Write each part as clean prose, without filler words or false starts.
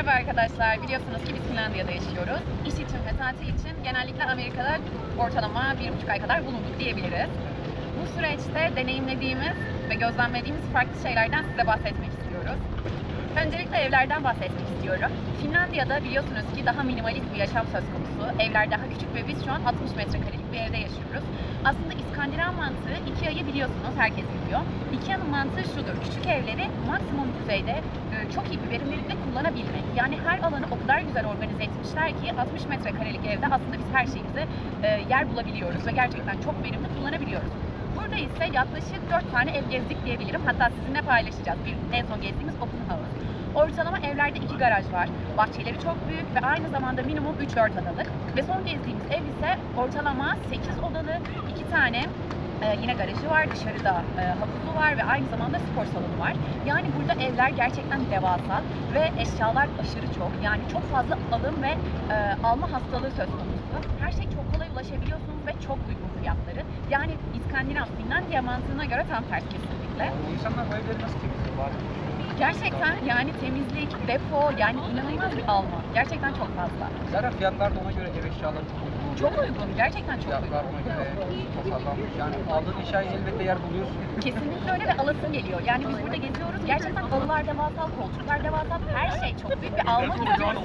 Merhaba arkadaşlar, biliyorsunuz ki biz Finlandiya'da yaşıyoruz. İş için ve tatil için genellikle Amerika'da ortalama 1,5 ay kadar bulunduk diyebiliriz. Bu süreçte deneyimlediğimiz ve gözlemlediğimiz farklı şeylerden size bahsetmek istiyoruz. Öncelikle evlerden bahsetmek istiyorum. Finlandiya'da biliyorsunuz ki daha minimalist bir yaşam söz konusu. Evler daha küçük ve biz şu an 60 metrekarelik bir evde yaşıyoruz. Aslında İskandinav mantığı IKEA'yı biliyorsunuz, herkes biliyor. IKEA'nın mantığı şudur: küçük evleri maksimum düzeyde çok iyi bir verimlilikle kullanabilmek. Yani her alanı o kadar güzel organize etmişler ki 60 metrekarelik evde aslında biz her şeyimize yer bulabiliyoruz ve gerçekten çok verimli kullanabiliyoruz. Burada ise yaklaşık 4 tane ev gezdik diyebilirim. Hatta sizinle paylaşacağız. En son gezdiğimiz open house. Ortalama evlerde 2 garaj var. Bahçeleri çok büyük ve aynı zamanda minimum 3-4 odalık. Ve son gezdiğimiz ev ise ortalama 8 odalı, 2 tane yine garajı var, dışarıda havuzu var ve aynı zamanda spor salonu var. Yani burada evler gerçekten devasa ve eşyalar aşırı çok. Yani çok fazla alım ve alma hastalığı söz konusu. Her şey çok kolay ulaşabiliyorsunuz ve çok uygun fiyatları. Yani İskandinav, Finlandiya mantığına göre tam ters kesinlikle. İnsanlar bu evleri nasıl temizliyor? Gerçekten yani temizlik, depo, yani inanılmaz bir alma. Gerçekten çok fazla. Zaten fiyatlar da ona göre ev eşyaları çok uygun. Çok uygun, gerçekten çok Fiyatlar uygun. ona göre tasarlanmış. Yani aldığın eşyayı elbette yer buluyorsun. Kesinlikle öyle ve alasın geliyor. Yani biz burada geziyoruz. Gerçekten halılar devasa, koltuklar devasa, her şey çok büyük bir alma istiyoruz.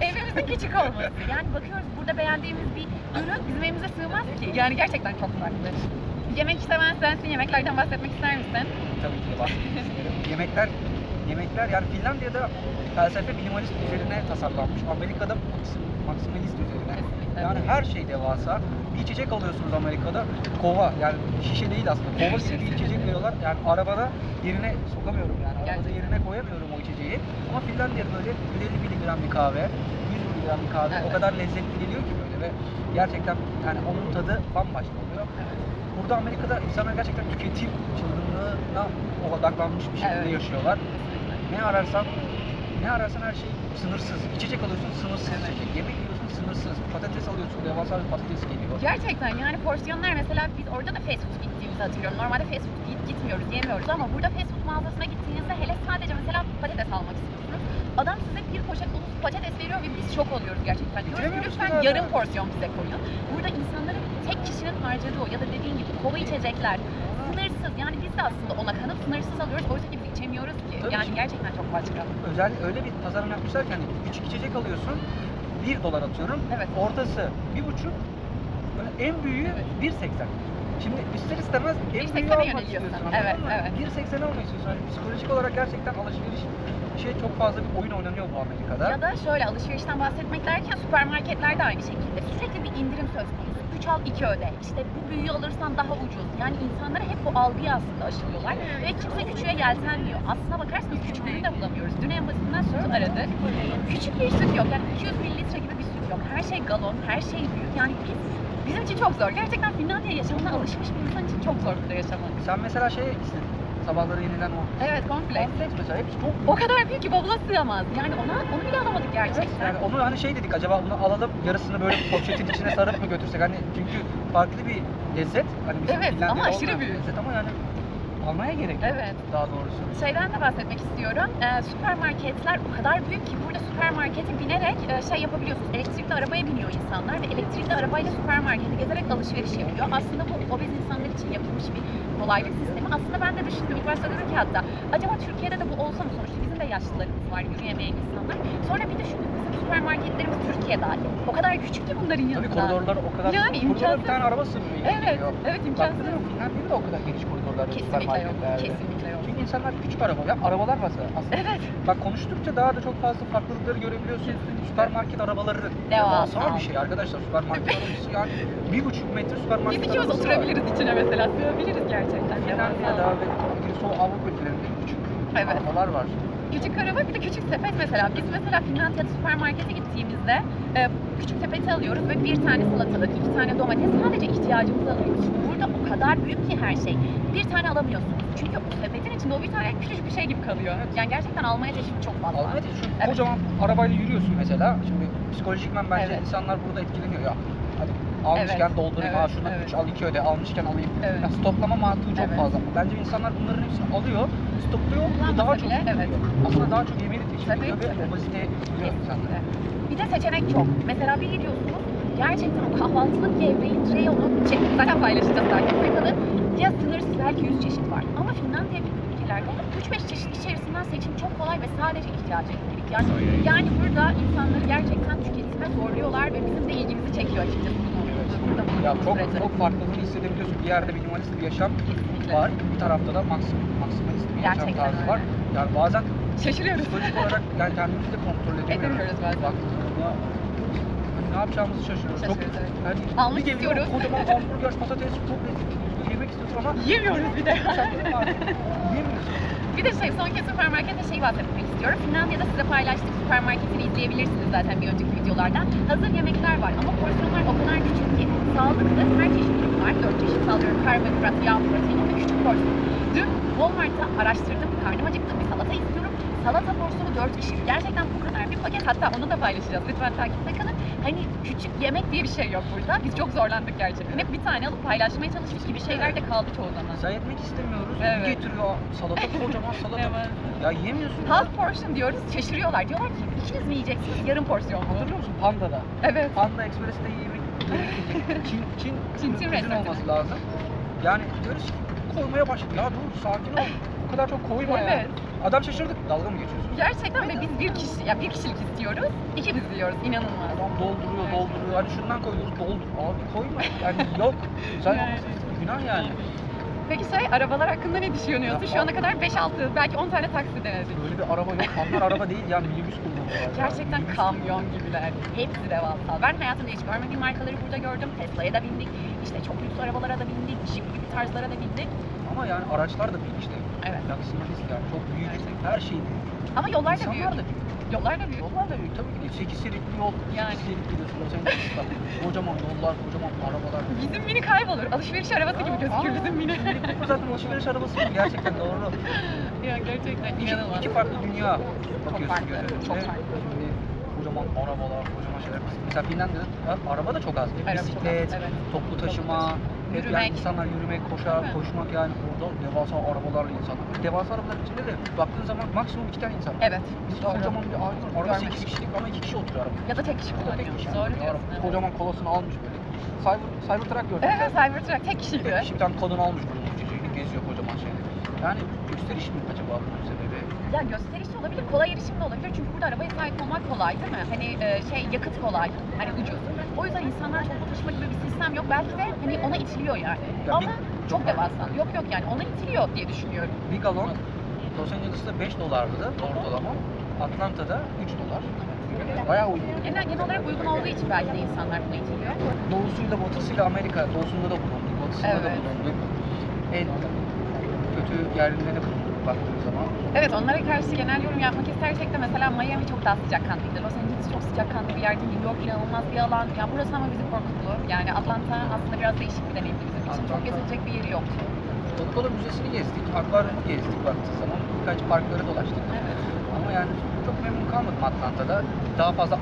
Evimizin küçük olması. Yani bakıyoruz burada beğendiğimiz bir ürün bizim evimize sığmaz ki. Yani gerçekten çok farklı. Yemek seven sensin. Yemeklerden bahsetmek ister misin? Tabii ki de bahsetmek isterim. Yemekler yani Finlandiya'da felsefe minimalist üzerine tasarlanmış. Amerika'da maksimalist üzerine. Yani her şey devasa. Bir içecek alıyorsunuz Amerika'da, kova, yani şişe değil aslında, kova gibi bir içecek veriyorlar. Yani arabada yerine sokamıyorum, yani arabada yerine koyamıyorum o içeceği. Ama Finlandiya'da böyle 150 miligram bir kahve, 100 miligram bir kahve o kadar lezzetli geliyor ki böyle ve gerçekten yani onun tadı bambaşka oluyor. Burada Amerika'da insanlar gerçekten tüketim çılgınlığına odaklanmış bir şekilde yaşıyorlar. Ne ararsan her şey sınırsız. İçecek alıyorsun, sınırsız içecek. Yemek yiyorsun, sınırsız. Patates alıyorsun, devasa bir patates geliyor. Gerçekten yani porsiyonlar, mesela biz orada da fast food gittiğimizi hatırlıyorum. Normalde fast food gitmiyoruz, yemiyoruz ama burada fast food mağazasına gittiğinizde hele sadece mesela patates almak istiyorsunuz. Adam size bir poşet dolusu patates veriyor ve biz şok oluyoruz gerçekten. Diyoruz ki lütfen yarım porsiyon bize koyun. Burada insanların tek kişinin harcadığı o ya da dediğin gibi kova içecekler sınırsız. Yani biz de aslında ona kanıp sınırsız alıyoruz. Oysa ki biz içemiyoruz ki. Tabii yani gerçekten çok başka. Öyle bir tasarım yapmışlar ki hani küçük içecek alıyorsun, $1 atıyorum. Evet. Ortası 1,5, en büyüğü 1,80. Şimdi ister istemez en büyüğü almak istiyorsun. Evet, evet. 1,80 almak istiyorsun. Yani psikolojik olarak gerçekten alışveriş çok fazla bir oyun oynanıyor bu Amerika'da. Ya da şöyle, alışverişten bahsetmek derken süpermarketlerde aynı şekilde sürekli bir indirim söz konusu. 3 al 2 öde. İşte bu büyüğü alırsan daha ucuz. Yani insanlara hep bu algıyı aslında aşılıyorlar ve kimse küçüğe yeltenmiyor. Aslına bakarsanız küçük ürün de bulamıyoruz. Dün en basitinden süt aradık. Küçük bir süt yok. Yani 200 mililitre gibi bir süt yok. Her şey galon, her şey büyük. Yani bizim için çok zor. Gerçekten Finlandiya yaşamına alışmış bir insan için çok zor burada yaşamak. Sen mesela istedin. Sabahları yenilen o. Evet, cornflakes. Mesela hepsi çok büyük. O kadar büyük ki bavula sığamaz. Yani onu bile alamadık gerçekten. Yani onu hani dedik, acaba bunu alalım, yarısını böyle poşetin içine sarıp mı götürsek, hani çünkü farklı bir lezzet, hani bizim Evet, Finlandiya'da ama aşırı olmayan bir büyük. lezzet ama yani almaya gerek yok. Evet. Daha doğrusu. Şeyden de bahsetmek istiyorum. Süpermarketler o kadar büyük ki burada süpermarkete binerek yapabiliyorsunuz. Elektrikli arabaya biniyor insanlar ve elektrikli arabayla süpermarkete gezerek alışveriş yapıyor. Aslında bu obez insanlar için yapılmış bir kolaylık sistemi. Aslında ben de düşündüm. İlk başta dedim ki hatta acaba Türkiye'de de bu olsa mı, sonuçta bizim de yaşlılarımız var, yürüyemeyen insanlar. Sonra bir düşündüm, bizim süpermarketlerimiz Türkiye dahil. O kadar küçük ki bunların yanında. Tabii koridorlar o kadar, yani koridorlara bir tane araba sığmıyor. Evet, evet, imkansız. Finlandiya'da o kadar geniş koridorlar yok. Kesinlikle yok, kesinlikle yok. Çünkü insanlar küçük araba, arabalar var aslında. Evet. Bak konuştukça daha da çok fazla farklılıkları görebiliyorsun. Süpermarket arabaları devasa bir şey arkadaşlar, süpermarket arabası yani 1,5 metre süpermarket Biz ikimiz oturabiliriz içine mesela, sığabiliriz gerçekten. Finlandiya'da ve Soğuk Avrupa ülkelerinde küçük arabalar var. Küçük araba, bir de küçük sepet mesela. Biz mesela Finlandiya'da süpermarkete gittiğimizde küçük sepeti alıyoruz ve bir tane salatalık, 2 tane domates, sadece ihtiyacımızı alıyoruz. Şimdi burada o kadar büyük ki her şey. Bir tane alamıyorsunuz. Çünkü o sepetin içinde o bir tane küçük bir şey gibi kalıyor. Yani gerçekten almaya çeşit çok fazla. Almaya çeşit. Kocaman arabayla yürüyorsun mesela. Şimdi psikolojikmen bence insanlar burada etkileniyor ya. Hadi almışken Evet, doldurayım, evet, şuradan evet. 3 al 2 öde, almışken alayım. Evet. Yani stoklama mantığı çok Evet. fazla. Bence insanlar bunların hepsini alıyor, stokluyor ve Kullanmasa daha çok bile, evet. yiyor. Aslında daha çok yemeği de teşvik Tabii, ediyor ve tabii. obeziteye gidiyor insanlar. Kesinlikle. Bir de seçenek çok. Mesela bir gidiyorsunuz, gerçekten o kahvaltılık gevreğin reyonu, zaten paylaşacağız dakikalı, ya sınırsız belki 100 çeşit var. Ama Finlandiya gibi ülkelerde 3-5 çeşit içerisinden seçim çok kolay ve sadece ihtiyacı yönelik. Yani burada insanları gerçekten tüketime zorluyorlar ve bizim de ilgimizi çekiyor açıkçası. Burada Ya bu çok sürece. çok farklılığını hissedebiliyorsun. Bir yerde minimalist bir yaşam Kesinlikle. var, bir tarafta da maksimalist bir yaşam Gerçekten tarzı öyle. var. Yani bazen Şaşırıyoruz. psikolojik olarak yani kendimizi de kontrol edemiyoruz. Edemiyoruz bazen. Baktığımızda hani ne yapacağımızı şaşırıyoruz. Şaşırıyoruz, evet. Yani Almak bir geliyor, istiyoruz. kocaman hamburger, patates, çok lezzetli yemek istiyorsun ama Yemiyoruz bir de. yemiyorsun. Bir de son kez süpermarkette bahsetmek istiyorum. Finlandiya'da size paylaştık, süpermarketini izleyebilirsiniz zaten bir önceki videolardan. Hazır yemekler var ama porsiyonlar o kadar küçük ki sağlıklı her çeşit ürün var. 4 çeşit sallıyorum, karbonhidrat, yağ, protein ve küçük porsiyon. Dün Walmart'ta araştırdım, karnım acıktı, bir salata istiyorum. Salata porsiyonu 4 kişilik. Gerçekten bu kadar bir paket, hatta onu da paylaşacağız. Lütfen takipte kalın. Hani küçük yemek diye bir şey yok burada. Biz çok zorlandık gerçekten. Hep bir tane alıp paylaşmaya çalıştık gibi şeyler de kaldı çoğu zaman. Sayı etmek istemiyoruz. Evet. Bir getiriyor salata, kocaman salata. Evet. Ya yemiyorsun. Half portion diyoruz, şaşırıyorlar. Diyorlar ki ikiniz mi yiyeceksiniz, yarım porsiyon mu? Hatırlıyor musun Panda'da? Evet. Panda Express'te yemek Çin Çin ürün restoranu. olması lazım. Yani diyoruz ki koymaya başladı. Ya dur sakin ol. Bu kadar çok koyma ya. Evet. Adam şaşırdık. Dalga mı geçiyorsun? Gerçekten ve biz bir kişilik istiyoruz, ikimiz yiyoruz. İnanılmaz. Adam dolduruyor, Evet. dolduruyor. Hani şundan koyuyoruz, doldur. Abi koyma. Yani yok. Güzel Yani. olması günah yani. Peki arabalar hakkında ne düşünüyorsun? Şu ana kadar 5-6, belki 10 tane taksi denedik. Böyle bir araba yok. Onlar araba değil yani minibüs kullanıyorlar. Gerçekten Minibüs. kamyon gibiler. Hepsi devasa. Ben hayatımda hiç görmediğim markaları burada gördüm. Tesla'ya da bindik. İşte çok lüks arabalara da bindik. Jeep gibi tarzlara da bindik. Ama yani araçlar da büyük işte. Evet. Maksimalist yani çok büyük. Gerçekten. Her şey büyük. Ama yollar da İnsanlar büyük. da büyük. Yollar da büyük. Yollar da büyük tabii ki değil. 8 şeritli yol, Yani. 8 şerit gidiyorsun. Los Angeles'ta. Kocaman yollar, kocaman arabalar. Bizim mini kaybolur. Alışveriş arabası gibi gözüküyor bizim mini. Bu zaten alışveriş arabası gibi gerçekten doğru. Ya gerçekten inanılmaz. İki farklı dünya bakıyorsun farklı, gözlerine. çok farklı. Şimdi kocaman arabalar, kocaman şeyler. Mesela Finlandiya'da araba da çok az. Araba çok Bisiklet, az, evet. toplu taşıma, hep Yürümek. yani insanlar yürümek, Değil mi? koşmak yani orada devasa arabalarla insanlar. Devasa arabaların içinde de baktığın zaman maksimum 2 tane insan. Evet. Biz Doğru. kocaman bir araba Görmek. 8 kişilik ama 2 kişi oturuyor arabada. Ya da tek kişi Ya da tek kullanıyor. kişi. Doğru Yani diyorsun. araba Evet. kocaman kolasını almış böyle. Cybertruck gördüm. Evet, Cybertruck tek kişiydi. Tek kişi bir tane kadın almış böyle çocuğunu geziyor kocaman şeyleri. Yani gösteriş mi acaba bunun sebebi? Ya gösterişli olabilir, kolay erişim de olabilir çünkü burada arabaya sahip olmak kolay değil mi? Hani yakıt kolay, hani ucuz. O yüzden insanlar toplu taşıma gibi bir sistem yok. Belki de hani ona itiliyor yani. Ya Ama bir- çok devasa. Yok yani ona itiliyor diye düşünüyorum. Bir galon Los Angeles'ta 5 dolardı ortalama. Atlanta'da 3 dolar. Bayağı uygun. Genel olarak uygun olduğu için belki de insanlar buna itiliyor. Doğusuyla batısıyla Amerika, doğusunda da bulunduk, batısında da Evet. bulunduk. En kötü yerlerinde de bulunduk baktığımız zaman. Evet, onlara karşı genel yorum yapmak istersek de mesela Miami çok daha sıcakkanlıydı. Los Angeles çok sıcakkanlı bir yerdi. New York inanılmaz bir alan. Yani burası ama bizi korkuttu. Yani Atlanta aslında biraz değişik bir deneyimdi bizim için. Çok Atlanta. gezilecek bir yeri yoktu. Coca-Cola Müzesi'ni gezdik, akvaryumu gezdik baktığı zaman. Birkaç parkları dolaştık. Evet. Ama yani çok memnun kalmadım Atlanta'da. Daha fazla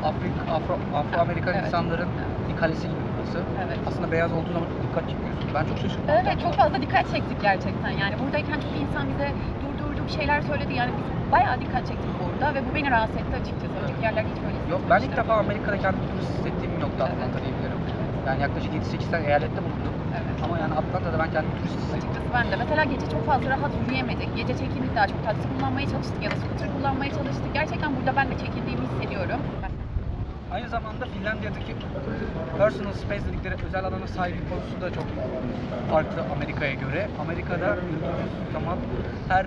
Afro-Amerikan Evet. insanların bir kalesi gibi burası. Evet. Aslında beyaz olduğu zaman çok dikkat çekiyorsun. Ben çok şaşırdım. Evet, çok fazla dikkat çektik gerçekten. Yani buradayken çok insan bize durdu bir şeyler söyledi. Yani biz bayağı dikkat çektik burada ve bu beni rahatsız etti açıkçası. Önceki yerlerde hiç böyle Yok, ben ilk hissetmemiştim. defa Amerika'da kendimi turist hissettiğim bir nokta Atlanta diyebilirim. Yani yaklaşık 7-8 tane eyalette bulundum. Evet. Ama yani Atlanta'da ben kendimi turist hissettim. Açıkçası ben de. Mesela gece çok fazla rahat yürüyemedik. Gece çekindik, daha çok taksi kullanmaya çalıştık ya da scooter kullanmaya çalıştık. Gerçekten burada ben de çekindiğimi hissediyorum. Aynı zamanda Finlandiya'daki personal space dedikleri özel alana sahip konusu da çok farklı Amerika'ya göre. Amerika'da yürüdüğünüz zaman her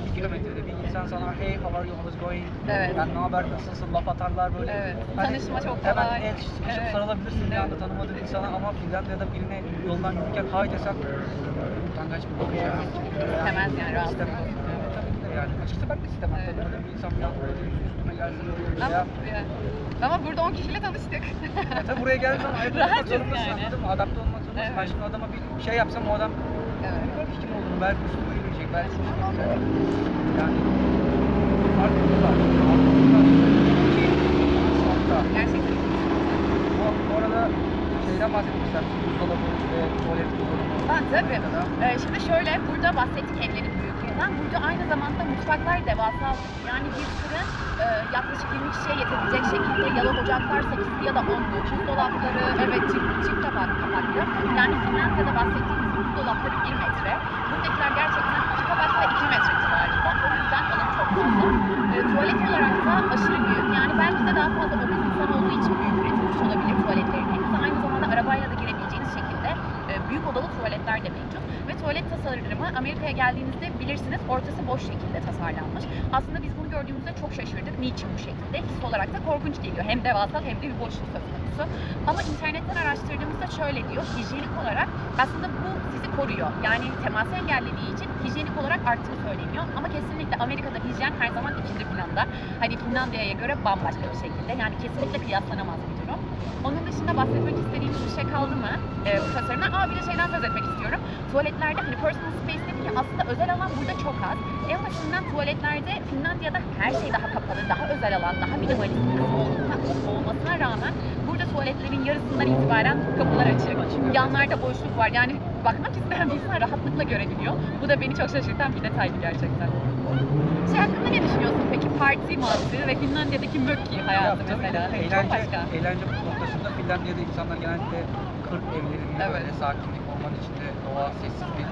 2 kilometrede bir insan sana hey how are you, how is going? Evet. Yani ne haber, nasılsın, laf atarlar böyle. Evet. Hani Tanışma çok hemen kolay. el sıkışıp Evet. sarılabilirsin bir anda Evet. tanımadığın insana ama Finlandiya'da birine yoldan yürürken hay desem utangaç bir bakış yani. İstemez yani, rahatsız. İstemez. Tabii ki de yani. Açıkçası ben de istemem. Evet. Tanımadığım bir insan bir anda böyle üstüme gelsin. Ama, Veya ama burada 10 kişiyle tanıştık. tabii buraya geldiğin zaman ayrı olmak Rahatız zorundasın, yani. anladın mı? Adapte olmak zorundasın. Evet. Ben şimdi adama bir şey yapsam o adam Evet. bilmiyorum ki kim olduğunu, belki üstüme yürüyecek, belki üstüme yürüyecek. Yani farklılık var. Gerçekten. Bu arada şeyden bahsetmişler, ocaklar devasa. Yani bir fırın yaklaşık 20 kişiye yetebilecek şekilde yalan ocaklar 8 ya da 10'lu. Buzdolapları evet çift kapaklı. Yani Finlandiya'da bahsettiğimiz buzdolapları 1 metre. Buradakiler gerçekten 2 kapaklı ve 2 metre civarında. O yüzden alım çok fazla. Tuvalet olarak da aşırı büyük. Yani belki de daha fazla obez insan olduğu için büyük üretilmiş olabilir tuvaletlerin. Hepsi aynı zamanda arabayla da girebileceğiniz şekilde büyük odalı tuvaletler de mevcut. Ve tuvalet tasarımı Amerika'ya geldiğinizde bilirsiniz ortası boş şekilde tasarlanmış. Aslında biz bunu gördüğümüzde çok şaşırdık. Niçin bu şekilde? His olarak da korkunç geliyor. Hem devasa hem de bir boşluk söz konusu. Ama internetten araştırdığımızda şöyle diyor. Hijyenik olarak aslında bu sizi koruyor. Yani teması engellediği için hijyenik olarak arttığı söyleniyor. Ama kesinlikle Amerika'da hijyen her zaman ikinci planda. Hani Finlandiya'ya göre bambaşka bir şekilde. Yani kesinlikle kıyaslanamaz bir durum. Onun dışında bahsetmek istediğimiz bir şey kaldı mı bu tasarımdan? Bir de şeyden söz etmek istiyorum. Tuvaletlerde hani personal space dedik ya aslında özel alan burada çok az. En basitinden tuvaletlerde Finlandiya'da her şey daha kapalı, daha özel alan, daha minimalist olmasına rağmen burada tuvaletlerin yarısından itibaren kapılar açık. Yanlarda boşluk var. Yani bakmak isteyen bir insan rahatlıkla görebiliyor. Bu da beni çok şaşırtan bir detaydı gerçekten. Şey hakkında ne düşünüyorsun peki? Parti mantığı ve Finlandiya'daki mökki hayatı mesela. Çok başka. Eğlence noktasında Finlandiya'da insanlar genellikle kır evlerinde Evet. böyle sakinlik, orman içinde, doğa, sessiz bir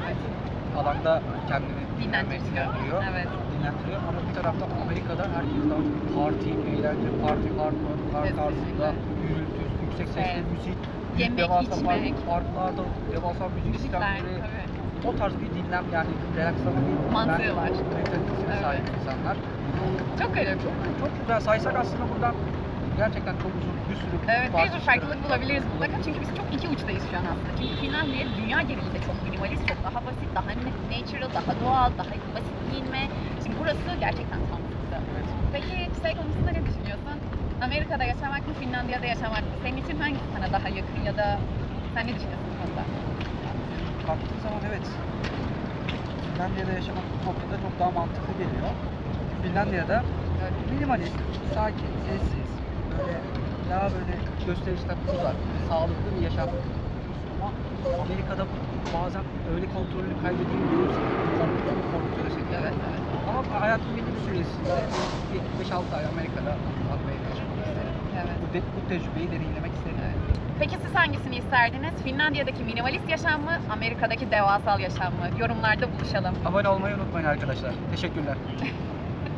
alanda kendini dinlendiriyor. Evet. Dinlendiriyor. Ama bir taraftan Amerika'da herkes daha çok parti, eğlence, parti, hardcore, tarzında gürültü, yüksek sesli Evet. müzik, Yemek, devasa içmek. parklarda devasa müzik Müzikler, sistemleri, tabii. o tarz bir dinlem yani relakslama bir Mantığı var. mentalitesine Evet. sahip insanlar. Çok garip. Çok güzel saysak aslında buradan gerçekten çok uzun bir sürü Evet, bir sürü farklılık bulabiliriz bulabiliriz. mutlaka. Çünkü biz çok iki uçtayız şu an aslında. Çünkü Finlandiya dünya genelinde çok minimalist, çok daha basit, daha natural, daha doğal, daha basit giyinme. Şimdi burası gerçekten tam zıttı. Evet. Peki şey konusunda ne düşünüyorsun? Amerika'da yaşamak mı, Finlandiya'da yaşamak mı? Senin için hangisi sana daha yakın ya da sen ne düşünüyorsun bu konuda? Baktığın zaman evet. Finlandiya'da yaşamak bu noktada çok daha mantıklı geliyor. Finlandiya'da minimalist, sakin, sessiz, böyle daha böyle gösterişten uzak, sağlıklı bir yaşam sürüyorsun. Ama Amerika'da bazen öyle kontrolünü kaybediyor korkutuyor seni. Evet. Ama hayatın belli bir süresinde bir 5-6 ay Amerika'da kalmayı düşünmek isterim. Evet. Bu tecrübeyi deneyimlemek isterim. Peki siz hangisini isterdiniz? Finlandiya'daki minimalist yaşam mı, Amerika'daki devasal yaşam mı? Yorumlarda buluşalım. Abone olmayı unutmayın arkadaşlar. Teşekkürler.